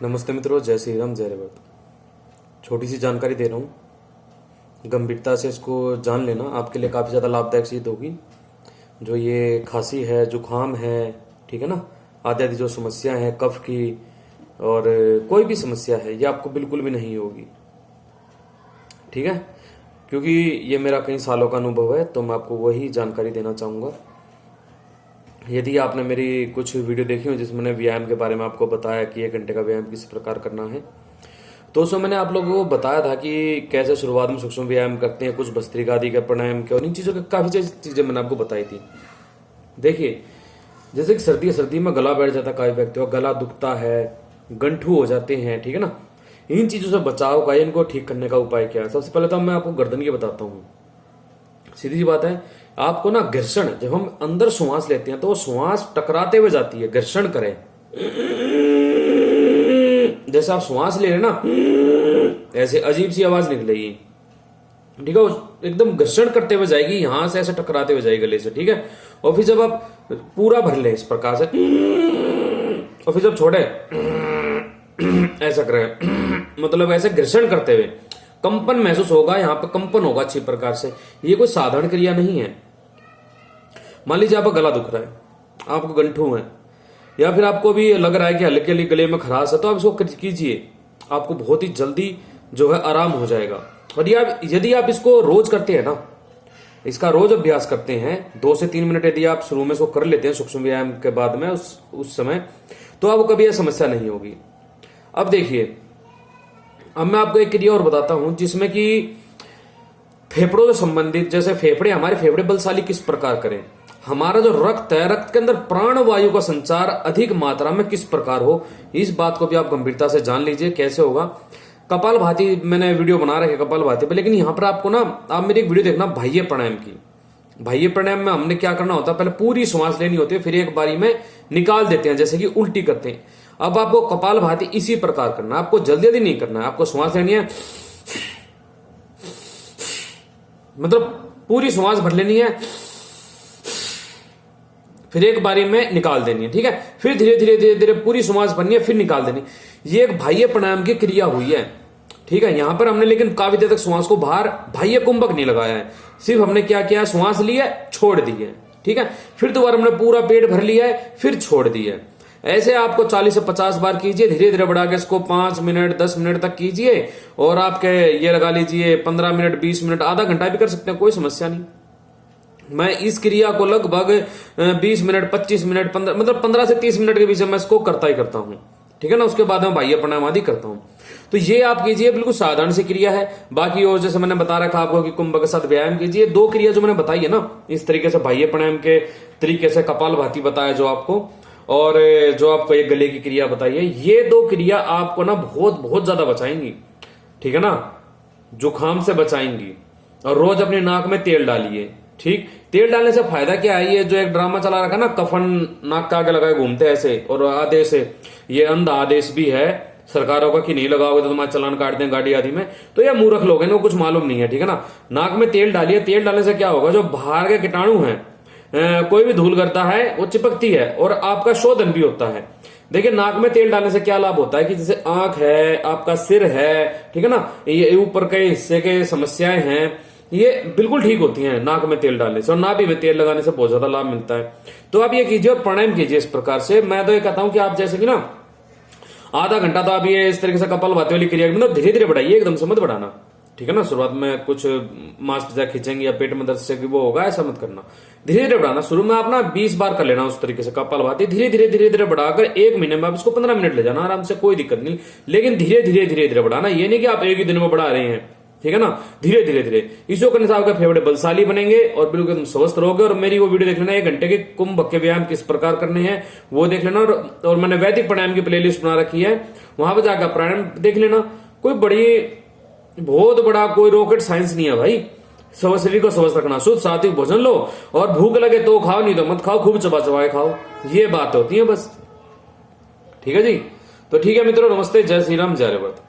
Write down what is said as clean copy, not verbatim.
नमस्ते मित्रों, जय श्री राम, जय रेवत। छोटी सी जानकारी दे रहा हूँ, गंभीरता से इसको जान लेना, आपके लिए काफ़ी ज़्यादा लाभदायक सिद्ध होगी। जो ये खांसी है, जुकाम है, ठीक है ना, आदि आदि जो समस्या है कफ की और कोई भी समस्या है, ये आपको बिल्कुल भी नहीं होगी, ठीक है। क्योंकि ये मेरा कई सालों का अनुभव है, तो मैं आपको वही जानकारी देना चाहूँगा। यदि आपने मेरी कुछ वीडियो देखी हो जिसमें मैंने व्यायाम के बारे में आपको बताया कि 1 घंटे का व्यायाम किस प्रकार करना है, तो उसमें मैंने आप लोगों को बताया था कि कैसे शुरुआत में सूक्ष्म व्यायाम करते हैं, कुछ भस्त्रिका आदि के प्राणायाम के, और इन चीज़ों के काफ़ी चीज़ें मैंने आपको बताई थी। देखिए, जैसे कि सर्दी में गला बैठ जाता है, काफी व्यक्तियों का गला दुखता है, गंठू हो जाते हैं, ठीक है ना। इन चीज़ों से बचाव का, इनको ठीक करने का उपाय क्या है? सबसे पहले तो मैं आपको गर्दन की बताता हूँ। सीधी सी बात है, आपको ना घर्षण, जब हम अंदर श्वास लेते हैं तो वो श्वास टकराते हुए जाती है, घर्षण करें। जैसे आप श्वास ले रहे ना, ऐसे अजीब सी आवाज निकलेगी, ठीक है, एकदम घर्षण करते हुए जाएगी, यहां से ऐसे टकराते हुए जाएगी गले से, ठीक है। और फिर जब आप पूरा भर ले इस प्रकार से, और फिर जब छोड़े, ऐसा करें, मतलब ऐसे घर्षण करते हुए कंपन महसूस होगा, यहाँ पे कंपन होगा अच्छी प्रकार से। ये कोई साधारण क्रिया नहीं है। मान लीजिए आपका गला दुख रहा है, आपको गंठू है, या फिर आपको भी लग रहा है कि हल्के हल्के गले में खराश है, तो आप इसको कीजिए, आपको बहुत ही जल्दी जो है आराम हो जाएगा। और यदि आप इसको रोज करते हैं ना, इसका रोज अभ्यास करते हैं, 2 से 3 मिनट यदि आप शुरू में इसको कर लेते हैं सूक्ष्म व्यायाम के बाद में उस समय, तो आपको कभी यह समस्या नहीं होगी। अब देखिए, अब मैं आपको एक क्रिया और बताता हूं जिसमें कि फेफड़ों से संबंधित, जैसे फेफड़े, हमारे फेफड़े बलशाली किस प्रकार करें, हमारा जो रक्त है, रक्त के अंदर प्राण वायु का संचार अधिक मात्रा में किस प्रकार हो, इस बात को भी आप गंभीरता से जान लीजिए कैसे होगा। कपालभाति मैंने वीडियो बना रखे कपालभाति पे, लेकिन यहां पर आपको ना, आप मेरी एक वीडियो देखना बाह्य प्राणायाम की। बाह्य प्राणायाम में हमने क्या करना होता है, पहले पूरी श्वास लेनी होती है, फिर एक बारी में निकाल देते हैं, जैसे कि उल्टी करते हैं। अब आपको कपालभाति इसी प्रकार करना है, आपको जल्दी जल्दी नहीं करना है, आपको श्वास लेनी है, मतलब पूरी श्वास भर लेनी है, फिर एक बारी में निकाल देनी है, ठीक है। फिर धीरे धीरे धीरे धीरे पूरी श्वास भरनी है, फिर निकाल देनी। ये एक बाह्य प्राणायाम की क्रिया हुई है, ठीक है। यहां पर हमने लेकिन काफी देर तक श्वास को बाहर बाह्य कुंभक नहीं लगाया है, सिर्फ हमने क्या किया, श्वास ली है, छोड़ दी है, ठीक है। फिर दोबारा हमने पूरा पेट भर लिया है, फिर छोड़ दी है। ऐसे आपको 40 से 50 बार कीजिए, धीरे धीरे बढ़ा के इसको 5 मिनट 10 मिनट तक कीजिए, और आपके ये लगा लीजिए 15 मिनट 20 मिनट, आधा घंटा भी कर सकते हैं, कोई समस्या नहीं। मैं इस क्रिया को लगभग 20 मिनट 25 मिनट 15, मतलब 15 से 30 मिनट के बीच में मैं इसको करता ही करता हूं, ठीक है ना। उसके बाद मैं बाह्य प्राणायाम आदि करता हूं, तो ये आप कीजिए, बिल्कुल साधारण सी क्रिया है। बाकी और जैसे मैंने बता रखा आपको कि कुंभ के साथ व्यायाम कीजिए, 2 क्रिया जो मैंने बताई है ना, इस तरीके से बाह्य प्राणायाम के तरीके से कपालभाति बताया जो आपको, और जो आपको एक गले की क्रिया बताई है, ये 2 क्रिया आपको ना बहुत ज्यादा बचाएंगी, ठीक है ना, जुकाम से बचाएंगी। और रोज अपने नाक में तेल डालिए, ठीक। तेल डालने से फायदा क्या है, ये जो एक ड्रामा चला रखा ना, कफन नाक के आगे लगाए घूमते ऐसे, और आदेश है, ये अंध आदेश भी है सरकारों का कि नहीं लगाओगे तो तुम्हारा चालान काट दें गाड़ी आदि में, तो ये मूर्ख लोग हैं, इनको कुछ मालूम नहीं है, ठीक है ना। नाक में तेल डालिए, तेल डालने से क्या होगा, जो बाहर के कीटाणु हैं, कोई भी धूल करता है वो चिपकती है, और आपका शोधन भी होता है। देखिए, नाक में तेल डालने से क्या लाभ होता है कि जैसे आंख है, आपका सिर है, ठीक है ना, ये ऊपर के हिस्से के समस्याएं हैं, ये बिल्कुल ठीक होती हैं नाक में तेल डालने से, और नाभि में तेल लगाने से बहुत ज्यादा लाभ मिलता है। तो आप ये कीजिए और प्राणायाम कीजिए इस प्रकार से। मैं तो ये कहता हूं कि आप जैसे कि ना आधा घंटा तो आप ये इस तरीके से कपालभाति वाली क्रिया मतलब धीरे धीरे बढ़ाइए, एकदम से मत बढ़ाना, ठीक है ना। शुरुआत में कुछ मांसपेशियां खींचेंगे या पेट में दर्द से वो होगा, ऐसा मत करना, धीरे धीरे बढ़ाना। शुरू में आप ना 20 बार कर लेना उस तरीके से कपालभाति, धीरे धीरे बढ़ाकर 1 महीने में आप इसको 15 मिनट ले जाना आराम से, कोई दिक्कत नहीं। लेकिन धीरे धीरे बढ़ाना, ये नहीं कि आप एक ही दिन में बढ़ा रहे हैं, ठीक है ना। धीरे धीरे इसको करने से आपके फेफड़े बलशाली बनेंगे और बिल्कुल एकदम स्वस्थ रहोगे। और मेरी वो वीडियो देख लेना, 1 घंटे के कुंभ के व्यायाम किस प्रकार करने हैं वो देख लेना, और मैंने वैदिक प्राणायाम की प्लेलिस्ट बना रखी है, वहां पर जाकर प्राणायाम देख लेना। कोई बहुत बड़ा कोई रॉकेट साइंस नहीं है भाई, शरीर को स्वस्थ रखना, शुद्ध सात्विक भोजन लो, और भूख लगे तो खाओ, नहीं तो मत खाओ, खूब चबा चबाए खाओ, ये बात होती है बस, ठीक है जी। तो ठीक है मित्रों, नमस्ते, जय श्री राम, जय रेवत।